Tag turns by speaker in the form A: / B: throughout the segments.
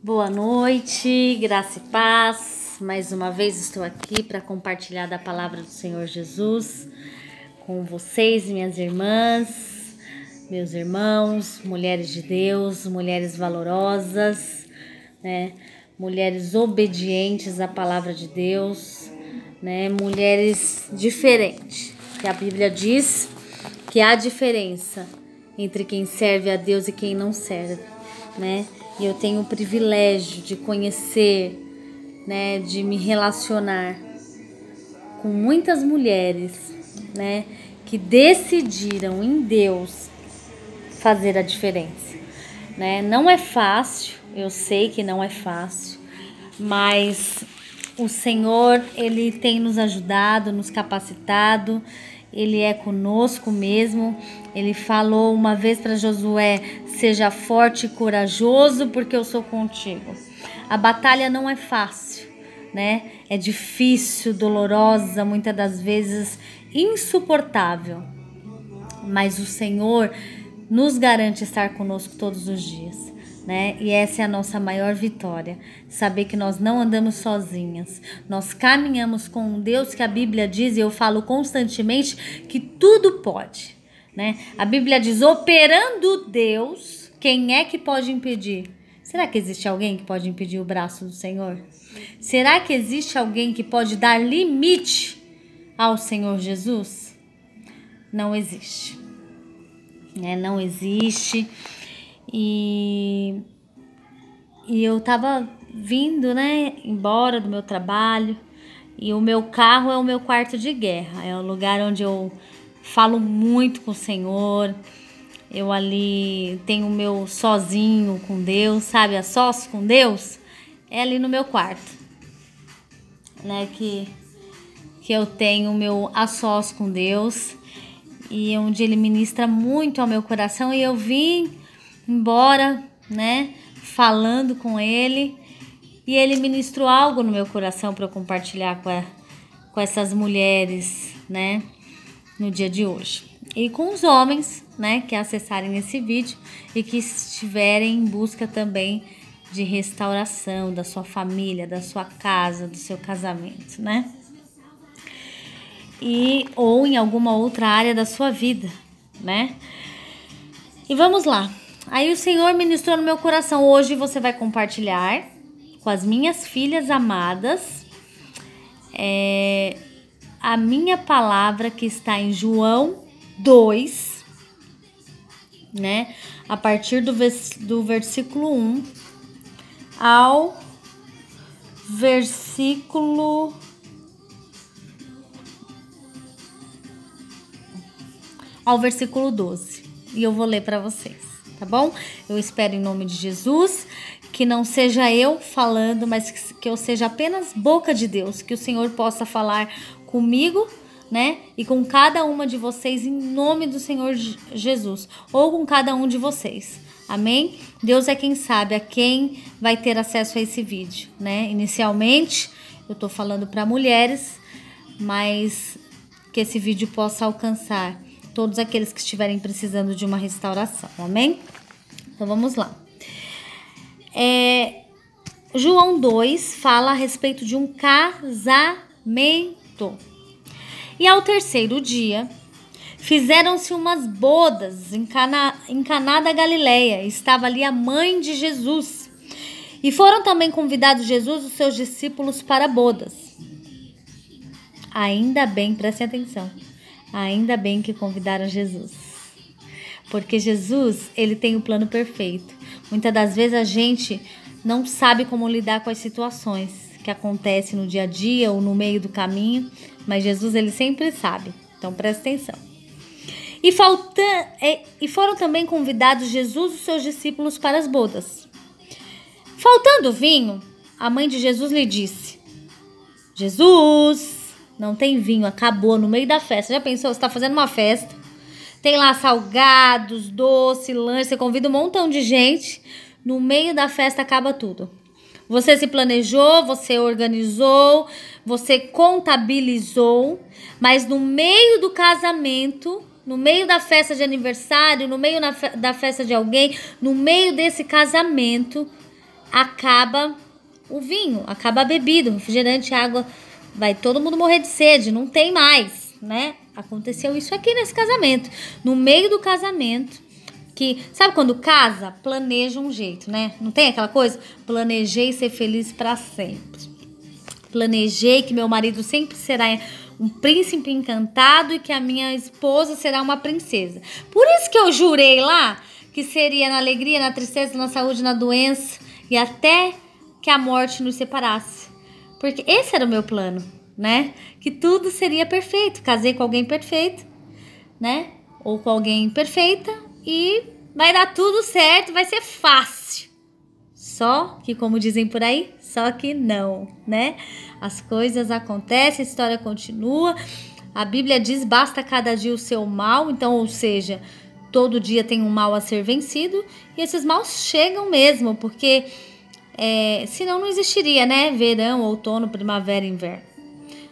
A: Boa noite, graça e paz. Mais uma vez estou aqui para compartilhar da palavra do Senhor Jesus com vocês, minhas irmãs, meus irmãos, mulheres de Deus, mulheres valorosas, né? Mulheres obedientes à palavra de Deus, né? Mulheres diferentes. Que a Bíblia diz que há diferença entre quem serve a Deus e quem não serve, né? E eu tenho o privilégio de conhecer, né, de me relacionar com muitas mulheres, né, que decidiram em Deus fazer a diferença, né? Não é fácil, eu sei que não é fácil, mas o Senhor, Ele tem nos ajudado, nos capacitado. Ele é conosco mesmo. Ele falou uma vez para Josué: seja forte e corajoso, porque eu sou contigo. A batalha não é fácil, né? É difícil, dolorosa, muitas das vezes insuportável. Mas o Senhor nos garante estar conosco todos os dias, né? E essa é a nossa maior vitória, saber que nós não andamos sozinhas, nós caminhamos com um Deus que a Bíblia diz, e eu falo constantemente, que tudo pode, né? A Bíblia diz: operando Deus, quem é que pode impedir? Será que existe alguém que pode impedir o braço do Senhor? Será que existe alguém que pode dar limite ao Senhor Jesus? Não existe, né? Não existe. E eu tava vindo, né, embora do meu trabalho, e o meu carro é o meu quarto de guerra, é o lugar onde eu falo muito com o Senhor. Eu ali tenho o meu sozinho com Deus, sabe, a sós com Deus, é ali no meu quarto, né, que eu tenho o meu a sós com Deus, e onde Ele ministra muito ao meu coração. E eu vim embora, né, falando com Ele, e Ele ministrou algo no meu coração para eu compartilhar com essas mulheres, né, no dia de hoje. E com os homens, né, que acessarem esse vídeo e que estiverem em busca também de restauração da sua família, da sua casa, do seu casamento, né? Ou em alguma outra área da sua vida, né? E vamos lá. Aí o Senhor ministrou no meu coração: hoje você vai compartilhar com as minhas filhas amadas a minha palavra que está em João 2, né? A partir do versículo 1 ao versículo 12. E eu vou ler para vocês, tá bom? Eu espero, em nome de Jesus, que não seja eu falando, mas que eu seja apenas boca de Deus, que o Senhor possa falar comigo, né? E com cada uma de vocês, em nome do Senhor Jesus, ou com cada um de vocês. Amém? Deus é quem sabe a quem vai ter acesso a esse vídeo, né? Inicialmente, eu tô falando para mulheres, mas que esse vídeo possa alcançar todos aqueles que estiverem precisando de uma restauração, amém? Então vamos lá. João 2 fala a respeito de um casamento. E ao terceiro dia, fizeram-se umas bodas em Caná da Galileia. Estava ali a mãe de Jesus. E foram também convidados Jesus e os seus discípulos para bodas. Ainda bem, prestem atenção. Ainda bem que convidaram Jesus, porque Jesus, ele tem o plano perfeito. Muitas das vezes a gente não sabe como lidar com as situações que acontecem no dia a dia ou no meio do caminho, mas Jesus, ele sempre sabe. Então presta atenção. E foram também convidados Jesus e os seus discípulos para as bodas. Faltando vinho, a mãe de Jesus lhe disse: Jesus, não tem vinho, acabou no meio da festa. Já pensou? Você está fazendo uma festa, tem lá salgados, doce, lanche, você convida um montão de gente, no meio da festa acaba tudo. Você se planejou, você organizou, você contabilizou, mas no meio do casamento, no meio da festa de aniversário, no meio da festa de alguém, no meio desse casamento, acaba o vinho, acaba a bebida, o refrigerante, a água, vai todo mundo morrer de sede, não tem mais, né? Aconteceu isso aqui nesse casamento. No meio do casamento, que, sabe quando casa, planeja um jeito, né? Não tem aquela coisa? Planejei ser feliz pra sempre. Planejei que meu marido sempre será um príncipe encantado e que a minha esposa será uma princesa. Por isso que eu jurei lá que seria na alegria, na tristeza, na saúde, na doença e até que a morte nos separasse. Porque esse era o meu plano, né? Que tudo seria perfeito. Casei com alguém perfeito, né? Ou com alguém perfeita e vai dar tudo certo, vai ser fácil. Só que, como dizem por aí, só que não, né? As coisas acontecem, a história continua. A Bíblia diz, basta cada dia o seu mal. Então, ou seja, todo dia tem um mal a ser vencido. E esses maus chegam mesmo, porque senão não existiria, né? Verão, outono, primavera, inverno.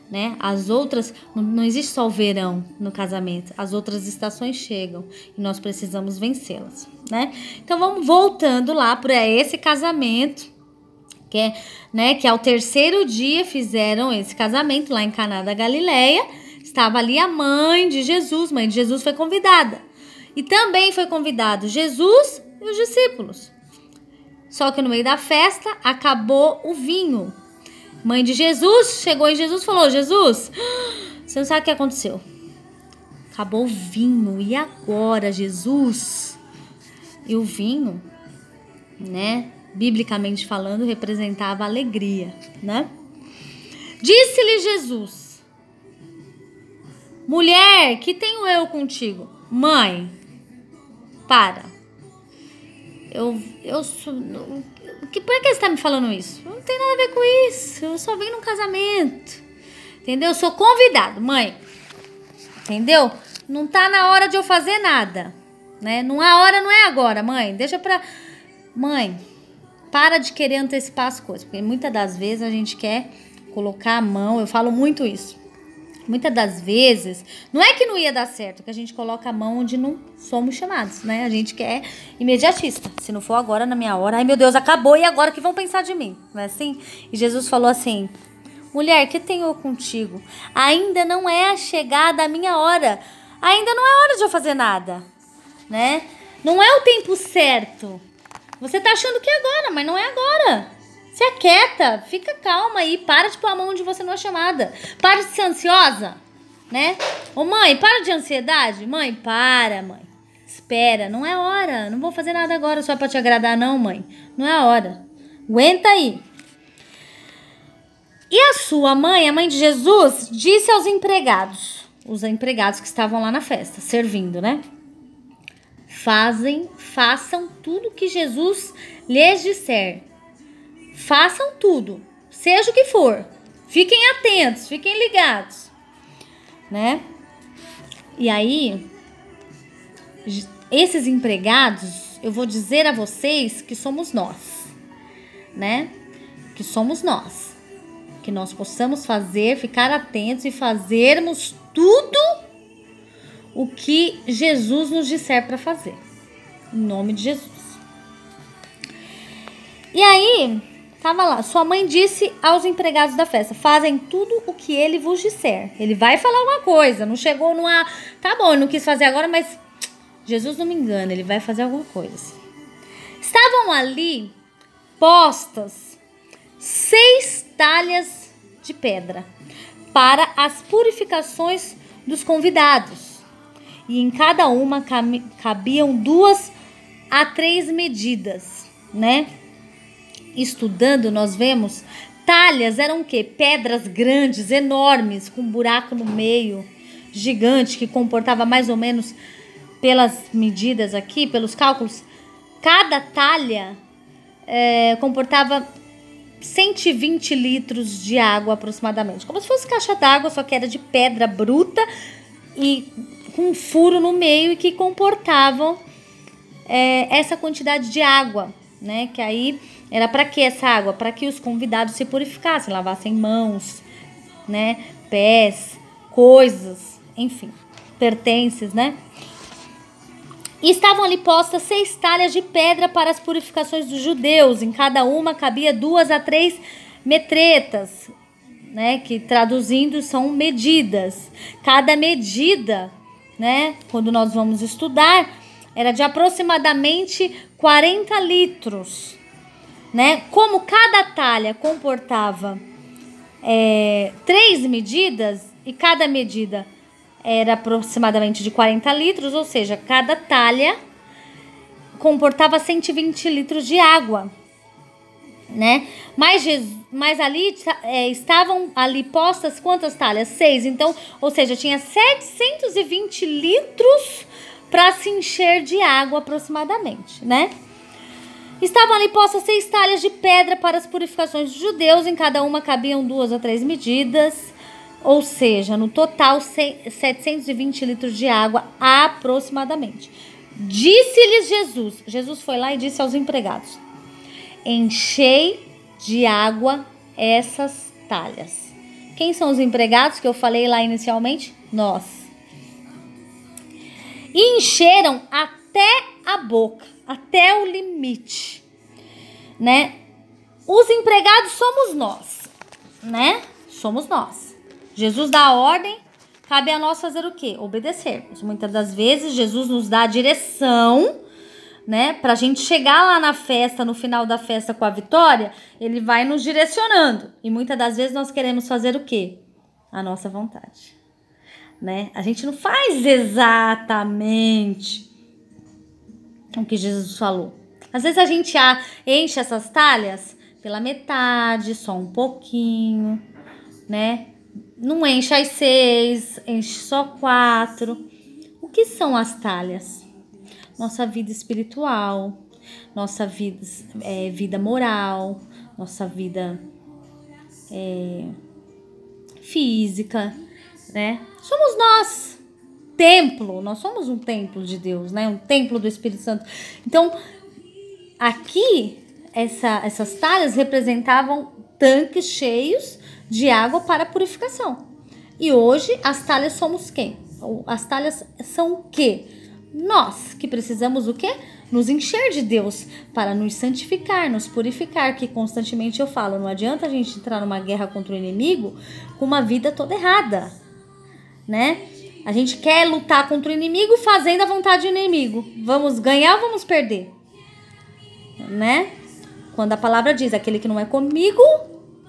A: Né? As outras, não existe só o verão no casamento, as outras estações chegam e nós precisamos vencê-las, né? Então vamos voltando lá para esse casamento, que ao terceiro dia fizeram esse casamento lá em Caná da Galileia. Estava ali a mãe de Jesus foi convidada. E também foi convidado Jesus e os discípulos. Só que no meio da festa acabou o vinho. Mãe de Jesus chegou em Jesus e falou: Jesus, você não sabe o que aconteceu. Acabou o vinho. E agora, Jesus? E o vinho, né, biblicamente falando, representava alegria, né? Disse-lhe Jesus: mulher, que tenho eu contigo? Mãe, para. Por que você está me falando isso? Não tem nada a ver com isso. Eu só venho num casamento. Entendeu? Eu sou convidado, mãe. Entendeu? Não tá na hora de eu fazer nada. Né? Não é hora, não é agora, mãe. Deixa pra... Mãe, para de querer antecipar as coisas. Porque muitas das vezes a gente quer colocar a mão. Eu falo muito isso. Muitas das vezes, não é que não ia dar certo, que a gente coloca a mão onde não somos chamados, né? A gente quer imediatista. Se não for agora, na minha hora, ai meu Deus, acabou, e agora o que vão pensar de mim? Não é assim? E Jesus falou assim: mulher, que tenho eu contigo? Ainda não é a chegada a minha hora. Ainda não é hora de eu fazer nada, né? Não é o tempo certo. Você tá achando que é agora, mas não é agora. Se aquieta, fica calma aí, para de pôr a mão onde você não é chamada. Para de ser ansiosa, né? Ô mãe, para de ansiedade. Mãe, para, mãe. Espera, não é hora. Não vou fazer nada agora só pra te agradar, não, mãe. Não é a hora. Aguenta aí. E a sua mãe, a mãe de Jesus, disse aos empregados, os empregados que estavam lá na festa, servindo, né? Façam tudo o que Jesus lhes disser. Façam tudo, seja o que for. Fiquem atentos, fiquem ligados, né? E aí, esses empregados, eu vou dizer a vocês que somos nós, né? Que somos nós. Que nós possamos fazer, ficar atentos e fazermos tudo o que Jesus nos disser para fazer. Em nome de Jesus. E aí... Tava lá, sua mãe disse aos empregados da festa: fazem tudo o que ele vos disser. Ele vai falar uma coisa, não chegou numa... Tá bom, ele não quis fazer agora, mas Jesus não me engana, ele vai fazer alguma coisa. Estavam ali postas 6 talhas de pedra para as purificações dos convidados. E em cada uma cabiam 2 a 3 medidas, né? Estudando, nós vemos talhas eram o quê? Pedras grandes, enormes, com um buraco no meio, gigante, que comportava mais ou menos, pelas medidas aqui, pelos cálculos, cada talha comportava 120 litros de água aproximadamente, como se fosse caixa d'água, só que era de pedra bruta e com um furo no meio e que comportavam essa quantidade de água, né? Que aí era para que essa água? Para que os convidados se purificassem, lavassem mãos, né? Pés, coisas, enfim, pertences, né? E estavam ali postas 6 talhas de pedra para as purificações dos judeus. Em cada uma cabia 2 a 3 metretas, né? Que traduzindo são medidas. Cada medida, né? Quando nós vamos estudar, era de aproximadamente 40 litros, né? Como cada talha comportava 3 medidas e cada medida era aproximadamente de 40 litros, ou seja, cada talha comportava 120 litros de água, né? Mas ali estavam ali postas quantas talhas? 6. Então, ou seja, tinha 720 litros para se encher de água aproximadamente, né? Estavam ali postas 6 talhas de pedra para as purificações dos judeus. Em cada uma cabiam 2 a 3 medidas. Ou seja, no total, 720 litros de água aproximadamente. Disse-lhes Jesus. Jesus foi lá e disse aos empregados: enchei de água essas talhas. Quem são os empregados que eu falei lá inicialmente? Nós. E encheram até a boca, até o limite, né? Os empregados somos nós, né? Somos nós. Jesus dá a ordem, cabe a nós fazer o quê? Obedecermos. Muitas das vezes Jesus nos dá a direção, né? Pra gente chegar lá na festa, no final da festa com a vitória, ele vai nos direcionando. E muitas das vezes nós queremos fazer o quê? A nossa vontade, né? A gente não faz exatamente o que Jesus falou. Às vezes a gente enche essas talhas pela metade, só um pouquinho, né? Não enche as 6, enche só 4. O que são as talhas? Nossa vida espiritual, nossa vida moral, nossa vida física, né? Somos nós, templo, nós somos um templo de Deus, né? Um templo do Espírito Santo. Então, aqui, essas talhas representavam tanques cheios de água para purificação. E hoje, as talhas somos quem? As talhas são o quê? Nós, que precisamos o quê? Nos encher de Deus para nos santificar, nos purificar, que constantemente eu falo, não adianta a gente entrar numa guerra contra o inimigo com uma vida toda errada, né? A gente quer lutar contra o inimigo fazendo a vontade do inimigo. Vamos ganhar ou vamos perder? Né? Quando a palavra diz, aquele que não é comigo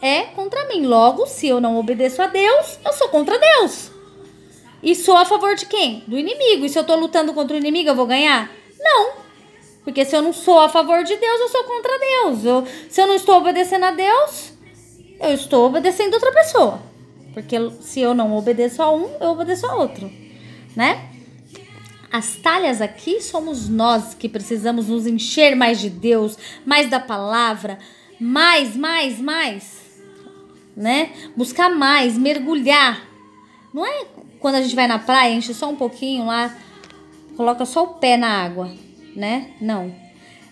A: é contra mim. Logo, se eu não obedeço a Deus, eu sou contra Deus. E sou a favor de quem? Do inimigo. E se eu tô lutando contra o inimigo, eu vou ganhar? Não. Porque se eu não sou a favor de Deus, eu sou contra Deus. Se eu não estou obedecendo a Deus, eu estou obedecendo outra pessoa. Porque se eu não obedeço a um, eu obedeço a outro, né? As talhas aqui somos nós que precisamos nos encher mais de Deus, mais da palavra, mais, né? Buscar mais, mergulhar. Não é quando a gente vai na praia, enche só um pouquinho lá, coloca só o pé na água, né? Não.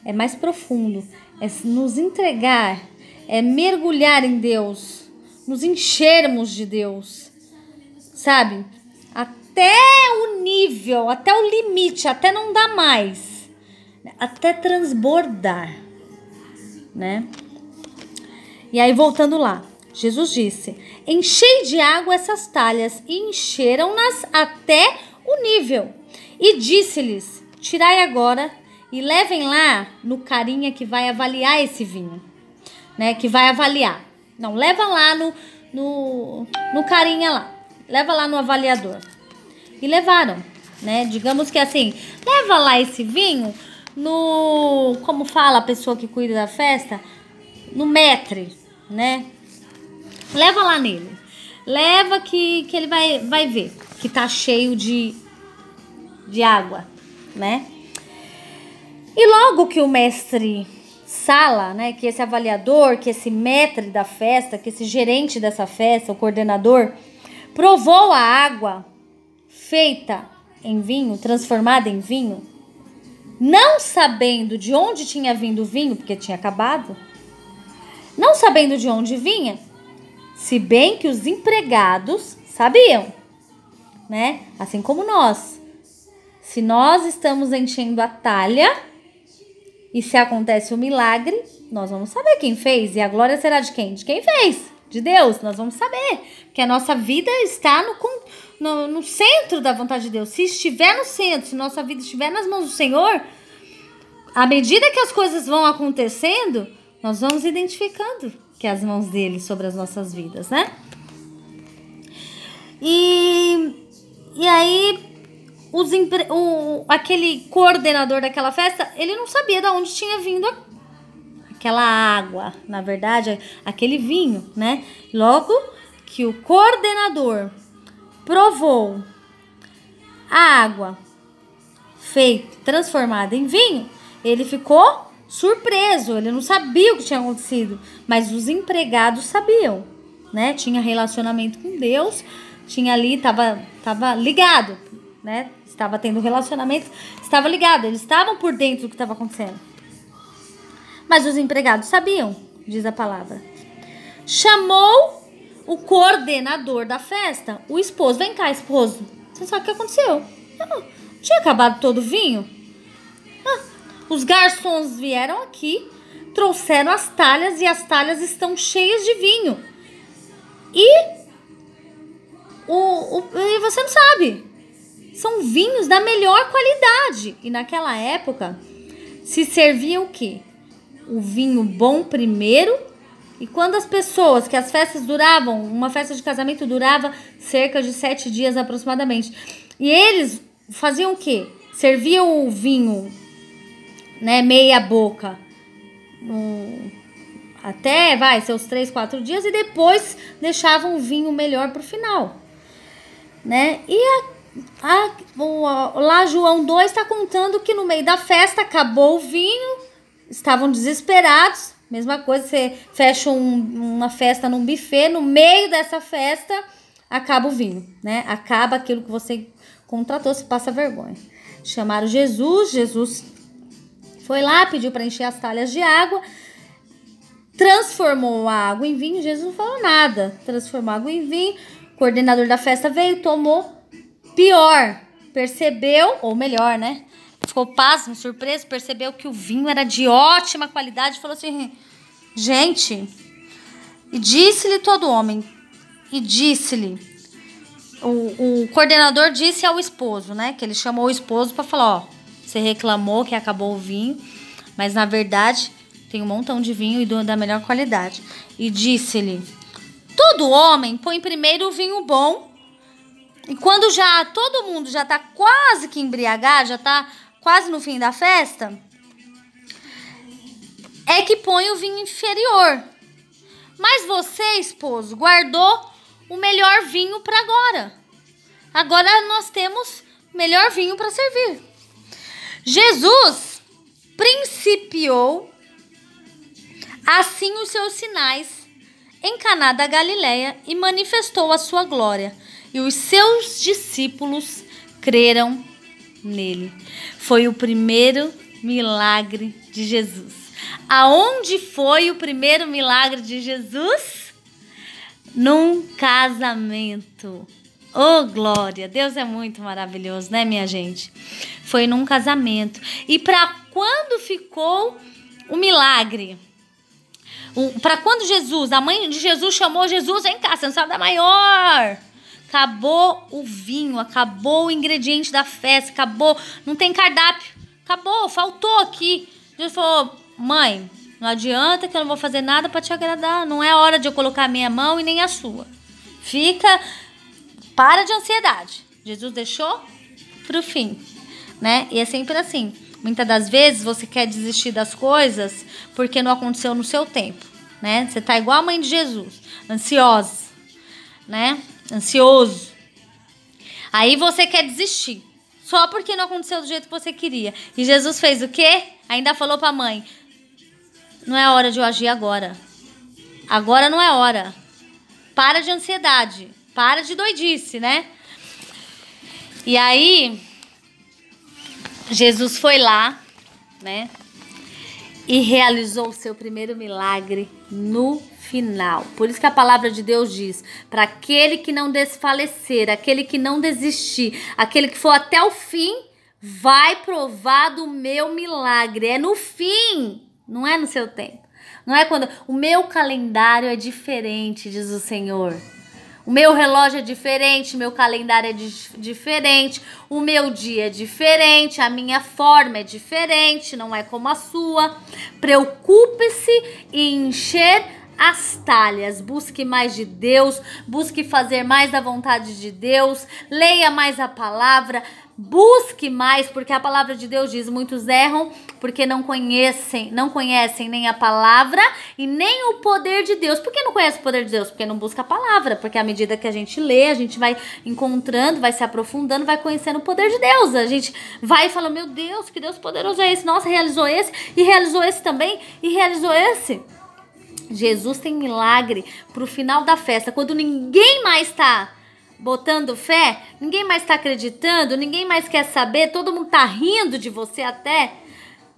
A: É mais profundo. É nos entregar, é mergulhar em Deus, nos enchermos de Deus, sabe? Até o nível, até o limite, até não dar mais, até transbordar, né? E aí, voltando lá, Jesus disse: enchei de água essas talhas, e encheram-nas até o nível. E disse-lhes: tirai agora e levem lá no carinha que vai avaliar esse vinho, né? Que vai avaliar. Não, leva lá no carinha lá. Leva lá no avaliador. E levaram, né? Digamos que assim, leva lá esse vinho no... Como fala a pessoa que cuida da festa? No maître, né? Leva lá nele. Leva que ele vai ver que tá cheio de água, né? E logo que o mestre Sala, né, que esse avaliador, que esse maître da festa, que esse gerente dessa festa, o coordenador, provou a água feita em vinho, transformada em vinho, não sabendo de onde tinha vindo o vinho, porque tinha acabado, não sabendo de onde vinha, se bem que os empregados sabiam, né, assim como nós, Se nós estamos enchendo a talha e se acontece o milagre, nós vamos saber quem fez. E a glória será de quem? De quem fez. De Deus. Nós vamos saber. Porque a nossa vida está no centro da vontade de Deus. Se estiver no centro, se nossa vida estiver nas mãos do Senhor, à medida que as coisas vão acontecendo, nós vamos identificando que é as mãos dele sobre as nossas vidas, né? E aí, aquele coordenador daquela festa, ele não sabia de onde tinha vindo aquela água, na verdade, aquele vinho, né? Logo que o coordenador provou a água transformada em vinho, ele ficou surpreso, ele não sabia o que tinha acontecido, mas os empregados sabiam, né? Tinha relacionamento com Deus, tinha ali, tava ligado, né? Estava tendo relacionamento, estava ligado, eles estavam por dentro do que estava acontecendo. Mas os empregados sabiam, diz a palavra. Chamou o coordenador da festa, o esposo. Vem cá, esposo. Você sabe o que aconteceu? Tinha acabado todo o vinho? Os garçons vieram aqui, trouxeram as talhas e as talhas estão cheias de vinho. E você não sabe. São vinhos da melhor qualidade. E naquela época se servia o quê? O vinho bom primeiro. E quando as pessoas, que as festas duravam, uma festa de casamento durava cerca de 7 dias aproximadamente. E eles faziam o quê? Serviam o vinho, né, meia boca, até, seus 3, 4 dias, e depois deixavam o vinho melhor pro final, né? E lá João 2 está contando que no meio da festa acabou o vinho, estavam desesperados. Mesma coisa, você fecha uma festa num buffet, no meio dessa festa acaba o vinho, né? Acaba aquilo que você contratou, se passa vergonha. Chamaram Jesus foi lá, pediu para encher as talhas de água, transformou a água em vinho. Jesus não falou nada, transformou a água em vinho. O coordenador da festa veio, tomou. Pior, percebeu, ou melhor, né? Ficou pasmo, surpreso, percebeu que o vinho era de ótima qualidade e falou assim: gente, e disse-lhe todo homem, o coordenador disse ao esposo, né? Que ele chamou o esposo para falar: ó, você reclamou que acabou o vinho, mas na verdade tem um montão de vinho e da melhor qualidade. E disse-lhe: todo homem põe primeiro o vinho bom, e quando já todo mundo já tá quase que embriagado, já tá quase no fim da festa, é que põe o vinho inferior. Mas você, esposo, guardou o melhor vinho para agora. Agora nós temos melhor vinho para servir. Jesus principiou assim os seus sinais em Caná da Galileia e manifestou a sua glória. E os seus discípulos creram nele. Foi o primeiro milagre de Jesus. Aonde foi o primeiro milagre de Jesus? Num casamento. Oh, glória! Deus é muito maravilhoso, né, minha gente? Foi num casamento. E para quando ficou o milagre? Para quando Jesus, a mãe de Jesus chamou Jesus: vem cá, você não sabe da maior. Acabou o vinho, acabou o ingrediente da festa, acabou, não tem cardápio, acabou, faltou aqui. Jesus falou: mãe, não adianta que eu não vou fazer nada para te agradar, não é hora de eu colocar a minha mão e nem a sua. Para de ansiedade. Jesus deixou pro fim, né? E é sempre assim. Muitas das vezes você quer desistir das coisas porque não aconteceu no seu tempo, né? Você tá igual a mãe de Jesus, ansiosa, né? Ansioso. Aí você quer desistir só porque não aconteceu do jeito que você queria. E Jesus fez o quê? Ainda falou pra mãe: não é hora de eu agir agora. Agora não é hora. Para de ansiedade. Para de doidice, né? E aí Jesus foi lá, né? E realizou o seu primeiro milagre no final. Por isso que a palavra de Deus diz: para aquele que não desfalecer, aquele que não desistir, aquele que for até o fim, vai provar do meu milagre. É no fim, não é no seu tempo. Não é quando... O meu calendário é diferente, diz o Senhor. O meu relógio é diferente, meu calendário é diferente, o meu dia é diferente, a minha forma é diferente, não é como a sua. Preocupe-se em encher as talhas, busque mais de Deus, busque fazer mais da vontade de Deus, leia mais a palavra, busque mais, porque a palavra de Deus diz: muitos erram porque não conhecem nem a palavra e nem o poder de Deus. Por que não conhece o poder de Deus? Porque não busca a palavra, porque à medida que a gente lê, a gente vai encontrando, vai se aprofundando, vai conhecendo o poder de Deus. A gente vai falando: meu Deus, que Deus poderoso é esse? Nossa, realizou esse, e realizou esse também, e realizou esse. Jesus tem milagre pro final da festa, quando ninguém mais tá botando fé, ninguém mais tá acreditando, ninguém mais quer saber, todo mundo tá rindo de você até,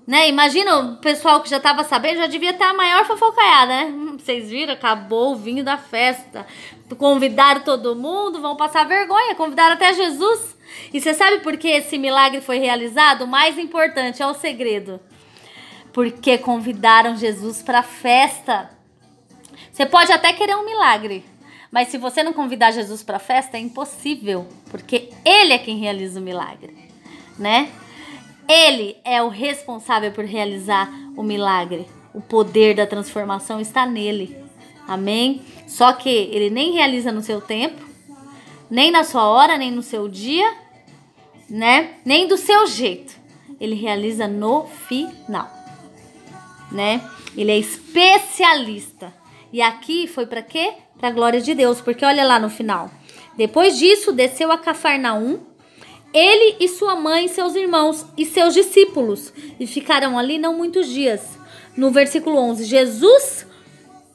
A: né? Imagina o pessoal que já tava sabendo, já devia ter a maior fofocaiada, né? Vocês viram? Acabou o vinho da festa. Convidaram todo mundo, vão passar vergonha, convidaram até Jesus. E você sabe por que esse milagre foi realizado? O mais importante é o segredo. Porque convidaram Jesus para a festa. Você pode até querer um milagre, mas se você não convidar Jesus para a festa, é impossível, porque Ele é quem realiza o milagre, né? Ele é o responsável por realizar o milagre. O poder da transformação está nele. Amém? Só que Ele nem realiza no seu tempo, nem na sua hora, nem no seu dia, né? Nem do seu jeito. Ele realiza no final, né? Ele é especialista. E aqui foi para quê? Para a glória de Deus, porque olha lá no final. Depois disso, desceu a Cafarnaum, ele e sua mãe, seus irmãos e seus discípulos, e ficaram ali não muitos dias. No versículo 11, Jesus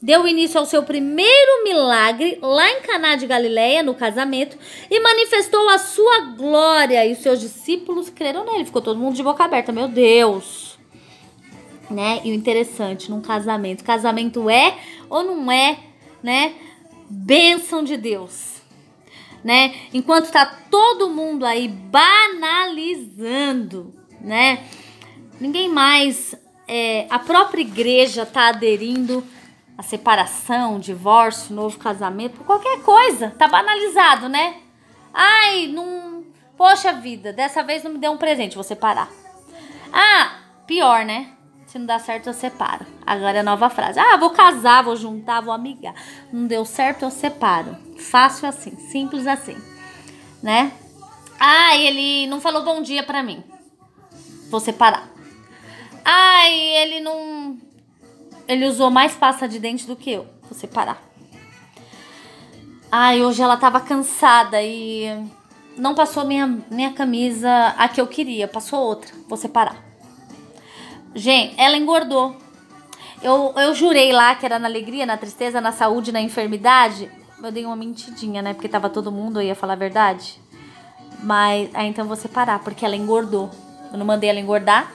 A: deu início ao seu primeiro milagre lá em Caná de Galileia, no casamento, e manifestou a sua glória, e os seus discípulos creram nele. Ficou todo mundo de boca aberta, meu Deus! Né? E o interessante, num casamento é ou não é, né, bênção de Deus, né? Enquanto tá todo mundo aí banalizando, né? Ninguém mais, a própria igreja tá aderindo à separação, divórcio, novo casamento, qualquer coisa, tá banalizado, né? Ai, não, poxa vida, dessa vez não me deu um presente, vou separar. Ah, pior, né? Se não dá certo, eu separo. Agora é a nova frase. Ah, vou casar, vou juntar, vou amigar. Não deu certo, eu separo. Fácil assim, simples assim, né? Ah, ele não falou bom dia pra mim. Vou separar. Ai, ele não... Ele usou mais pasta de dente do que eu. Vou separar. Ai, hoje ela tava cansada e não passou minha camisa a que eu queria. Passou outra. Vou separar. Gente, ela engordou. Eu jurei lá que era na alegria, na tristeza, na saúde, na enfermidade. Eu dei uma mentidinha, né? Porque tava todo mundo, eu ia falar a verdade. Mas, então eu vou separar, porque ela engordou. Eu não mandei ela engordar.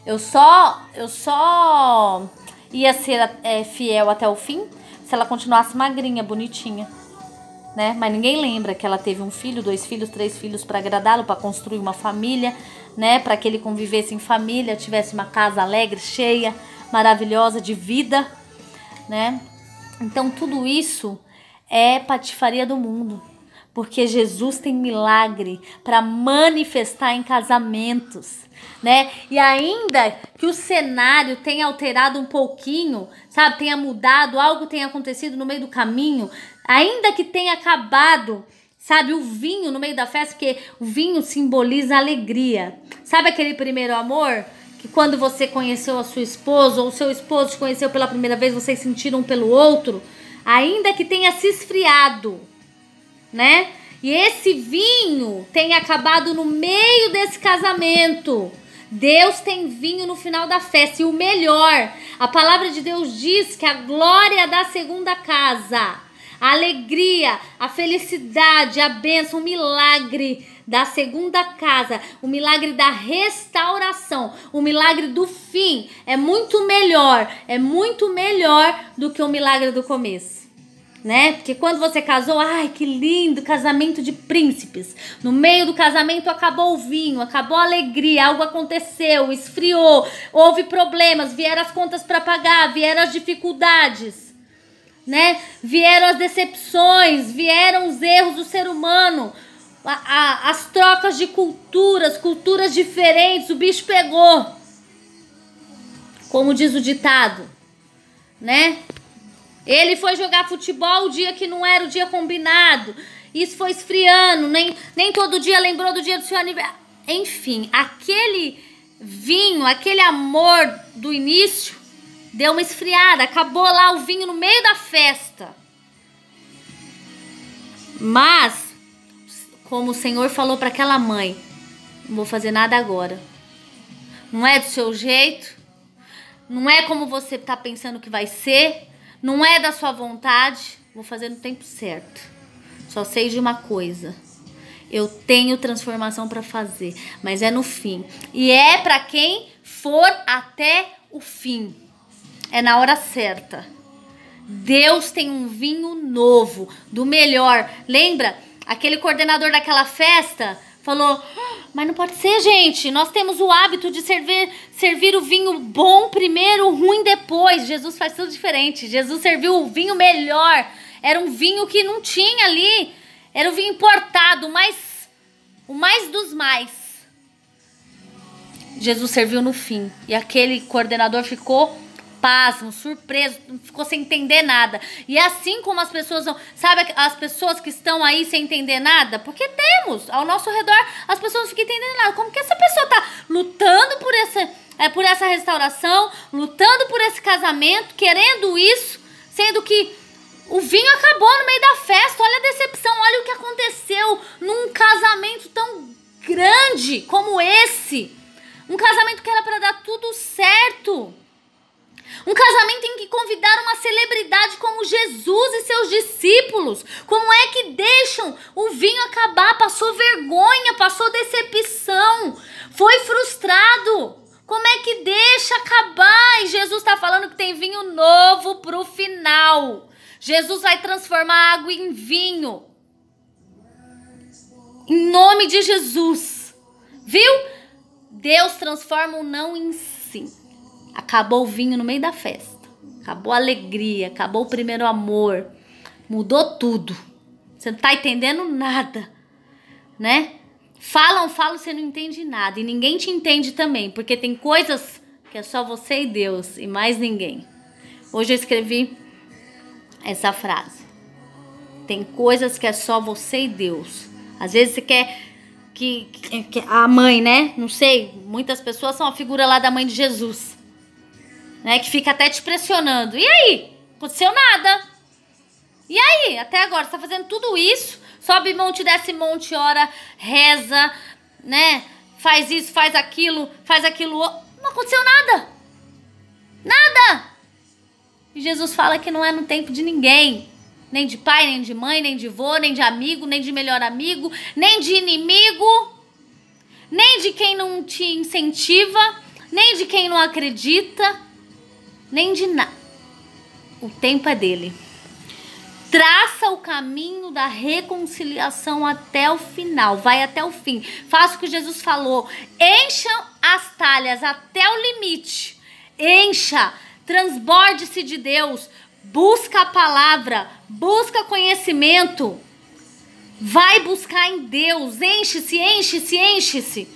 A: Eu só ia ser fiel até o fim se ela continuasse magrinha, bonitinha, né? Mas ninguém lembra que ela teve um filho, 2 filhos, 3 filhos para agradá-lo, para construir uma família, né? Para que ele convivesse em família, tivesse uma casa alegre, cheia, maravilhosa de vida, né? Então tudo isso é patifaria do mundo, porque Jesus tem milagre para manifestar em casamentos, né? E ainda que o cenário tenha alterado um pouquinho, sabe? Tenha mudado, algo tenha acontecido no meio do caminho, ainda que tenha acabado, sabe, o vinho no meio da festa, porque o vinho simboliza alegria. Sabe aquele primeiro amor? Que quando você conheceu a sua esposa ou o seu esposo te conheceu pela primeira vez, vocês sentiram um pelo outro, ainda que tenha se esfriado, né? E esse vinho tem acabado no meio desse casamento. Deus tem vinho no final da festa. E o melhor, a palavra de Deus diz que a glória da segunda casa, a alegria, a felicidade, a bênção, o milagre da segunda casa, o milagre da restauração, o milagre do fim é muito melhor do que o milagre do começo. né? Porque quando você casou, ai, que lindo, casamento de príncipes. No meio do casamento acabou o vinho, acabou a alegria, algo aconteceu, esfriou, houve problemas, vieram as contas para pagar, vieram as dificuldades, né? Vieram as decepções, vieram os erros do ser humano, as trocas de culturas diferentes, o bicho pegou. Como diz o ditado, né? Ele foi jogar futebol o dia que não era o dia combinado. Isso foi esfriando, nem todo dia lembrou do dia do seu aniversário. Enfim, aquele vinho, aquele amor do início deu uma esfriada. Acabou lá o vinho no meio da festa. Mas, como o Senhor falou para aquela mãe, não vou fazer nada agora. Não é do seu jeito. Não é como você está pensando que vai ser. Não é da sua vontade. Vou fazer no tempo certo. Só sei de uma coisa. Eu tenho transformação para fazer. Mas é no fim. E é para quem for até o fim. É na hora certa. Deus tem um vinho novo. Do melhor. Lembra? Aquele coordenador daquela festa falou... Mas não pode ser, gente. Nós temos o hábito de servir o vinho bom primeiro, o ruim depois. Jesus faz tudo diferente. Jesus serviu o vinho melhor. Era um vinho que não tinha ali. Era um vinho importado, o mais dos mais. Jesus serviu no fim. E aquele coordenador ficou pasmo, surpreso, não ficou sem entender nada. E assim como as pessoas, sabe as pessoas que estão aí sem entender nada? Porque temos ao nosso redor, as pessoas não ficam entendendo nada. Como que essa pessoa tá lutando por essa restauração, lutando por esse casamento, querendo isso, sendo que o vinho acabou no meio da festa. Olha a decepção, olha o que aconteceu num casamento tão grande como esse. Um casamento que era para dar tudo certo. Um casamento em que convidaram uma celebridade como Jesus e seus discípulos. Como é que deixam o vinho acabar? Passou vergonha, passou decepção, foi frustrado. Como é que deixa acabar? E Jesus está falando que tem vinho novo pro final. Jesus vai transformar água em vinho. Em nome de Jesus. Viu? Deus transforma o não em sim. Acabou o vinho no meio da festa. Acabou a alegria. Acabou o primeiro amor. Mudou tudo. Você não tá entendendo nada. Né? Falam, você não entende nada. E ninguém te entende também. Porque tem coisas que é só você e Deus. E mais ninguém. Hoje eu escrevi essa frase. Tem coisas que é só você e Deus. Às vezes você quer que a mãe, né? Não sei. Muitas pessoas são a figura lá da mãe de Jesus. Né, que fica até te pressionando. E aí? Aconteceu nada. E aí? Até agora, você tá fazendo tudo isso. Sobe monte, desce monte, ora, reza, né? Faz isso, faz aquilo. Não aconteceu nada. Nada. E Jesus fala que não é no tempo de ninguém. Nem de pai, nem de mãe, nem de vô, nem de amigo, nem de melhor amigo, nem de inimigo, nem de quem não te incentiva, nem de quem não acredita. Nem de nada. O tempo é dele. Traça o caminho da reconciliação até o final. Vai até o fim. Faça o que Jesus falou. Encha as talhas até o limite. Encha. Transborde-se de Deus. Busca a palavra. Busca conhecimento. Vai buscar em Deus. Enche-se, enche-se, enche-se.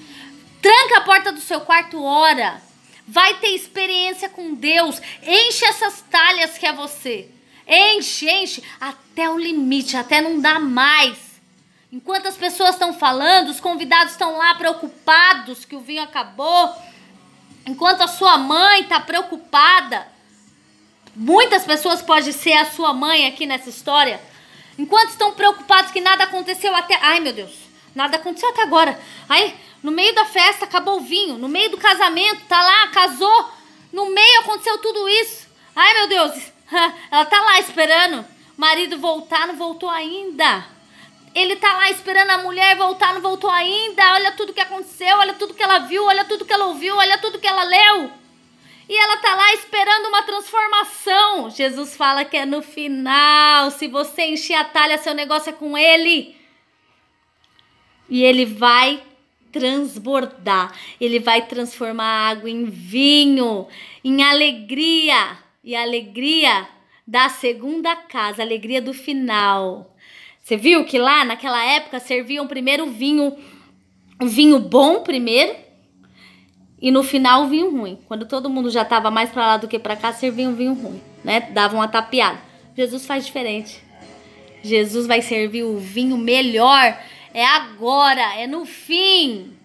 A: Tranca a porta do seu quarto, ora. Vai ter experiência com Deus. Enche essas talhas que é você. Enche até o limite, até não dar mais. Enquanto as pessoas estão falando, os convidados estão lá preocupados que o vinho acabou. Enquanto a sua mãe está preocupada. Muitas pessoas podem ser a sua mãe aqui nessa história. Enquanto estão preocupados que nada aconteceu até... Ai, meu Deus. Nada aconteceu até agora. Ai... No meio da festa acabou o vinho. No meio do casamento, tá lá, casou. No meio aconteceu tudo isso. Ai, meu Deus. Ela tá lá esperando o marido voltar, não voltou ainda. Ele tá lá esperando a mulher voltar, não voltou ainda. Olha tudo que aconteceu, olha tudo que ela viu, olha tudo que ela ouviu, olha tudo que ela leu. e ela tá lá esperando uma transformação. Jesus fala que é no final. Se você encher a talha, seu negócio é com ele. E ele vai transbordar. Ele vai transformar a água em vinho, em alegria. E a alegria da segunda casa, a alegria do final. Você viu que lá naquela época serviam primeiro o vinho bom primeiro, e no final o vinho ruim. Quando todo mundo já estava mais para lá do que para cá, serviam um vinho ruim, né? Davam uma tapeada. Jesus faz diferente. Jesus vai servir o vinho melhor. É agora, é no fim.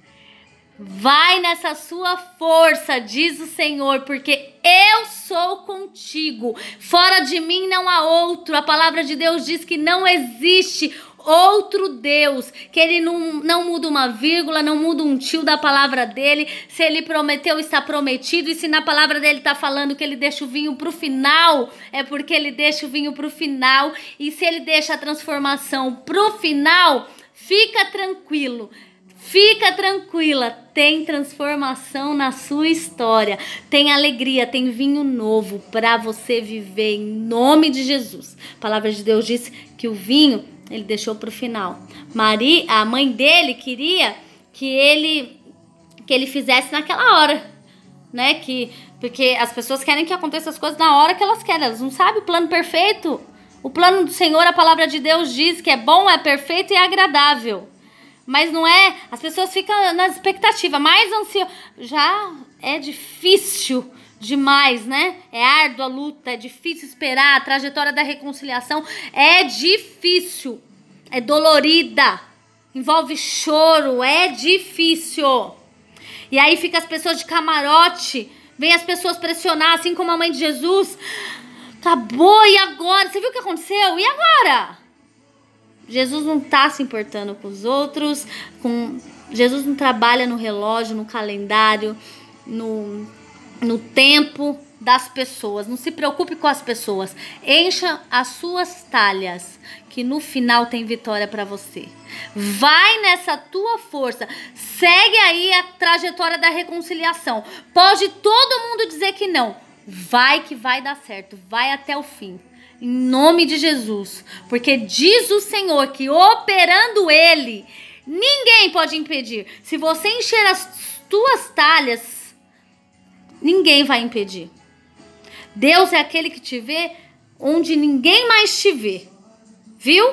A: Vai nessa sua força, diz o Senhor, porque eu sou contigo. Fora de mim não há outro. A palavra de Deus diz que não existe outro Deus, que ele não muda uma vírgula, não muda um tio da palavra dele. Se ele prometeu, está prometido. E se na palavra dele está falando que ele deixa o vinho pro final, é porque ele deixa o vinho pro final. E se ele deixa a transformação pro final, fica tranquilo. Fica tranquila, tem transformação na sua história, tem alegria, tem vinho novo para você viver em nome de Jesus. A palavra de Deus diz que o vinho ele deixou para o final. Maria, a mãe dele, queria que ele fizesse naquela hora, né? Porque as pessoas querem que aconteça as coisas na hora que elas querem, elas não sabem o plano perfeito. O plano do Senhor, a palavra de Deus diz que é bom, é perfeito e é agradável. Mas não é, as pessoas ficam na expectativa, mais ansiosa. Já é difícil demais, né? É árdua a luta, é difícil esperar, a trajetória da reconciliação é difícil, é dolorida, envolve choro, é difícil. E aí fica as pessoas de camarote, vem as pessoas pressionar, assim como a mãe de Jesus. Acabou, e agora? Você viu o que aconteceu? E agora? Jesus não tá se importando com os outros, Jesus não trabalha no relógio, no calendário, no tempo das pessoas. Não se preocupe com as pessoas. Encha as suas talhas, que no final tem vitória para você. Vai nessa tua força. Segue aí a trajetória da reconciliação. Pode todo mundo dizer que não. Vai que vai dar certo. Vai até o fim. Em nome de Jesus, porque diz o Senhor que operando ele, ninguém pode impedir. Se você encher as tuas talhas, ninguém vai impedir. Deus é aquele que te vê onde ninguém mais te vê, viu?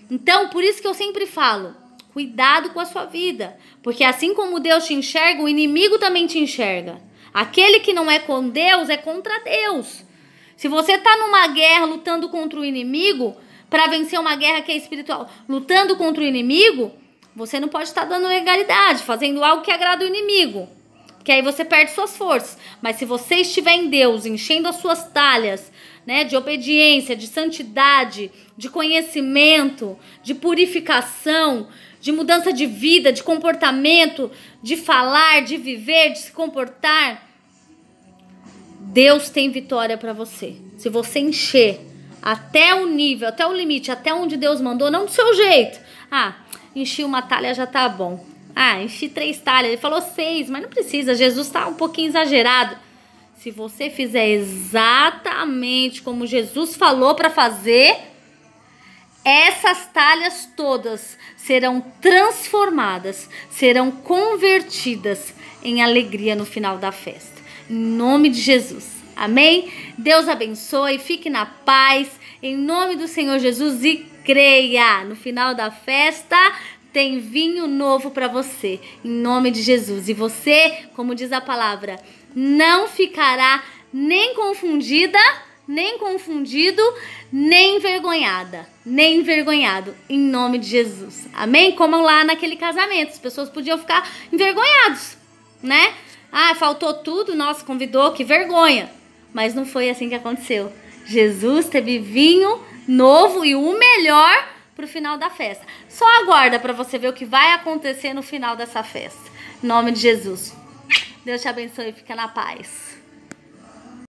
A: Então, por isso que eu sempre falo, cuidado com a sua vida, porque assim como Deus te enxerga, o inimigo também te enxerga. Aquele que não é com Deus é contra Deus. Se você tá numa guerra lutando contra o inimigo, para vencer uma guerra que é espiritual, lutando contra o inimigo, você não pode estar dando legalidade, fazendo algo que agrada o inimigo, que aí você perde suas forças. Mas se você estiver em Deus, enchendo as suas talhas, né, de obediência, de santidade, de conhecimento, de purificação, de mudança de vida, de comportamento, de falar, de viver, de se comportar, Deus tem vitória para você. Se você encher até o nível, até o limite, até onde Deus mandou, não do seu jeito. Ah, enchi uma talha, já tá bom. Ah, enchi 3 talhas. Ele falou 6, mas não precisa. Jesus tá um pouquinho exagerado. Se você fizer exatamente como Jesus falou para fazer, essas talhas todas serão transformadas, serão convertidas em alegria no final da festa. Em nome de Jesus. Amém? Deus abençoe, fique na paz, em nome do Senhor Jesus, e creia. No final da festa tem vinho novo para você, em nome de Jesus. E você, como diz a palavra, não ficará nem confundida, nem confundido, nem envergonhada, nem envergonhado, em nome de Jesus. Amém? Como lá naquele casamento, as pessoas podiam ficar envergonhados, né? Ah, faltou tudo, nossa, convidou, que vergonha. Mas não foi assim que aconteceu. Jesus teve vinho novo e o melhor pro final da festa. Só aguarda para você ver o que vai acontecer no final dessa festa. Em nome de Jesus. Deus te abençoe e fica na paz.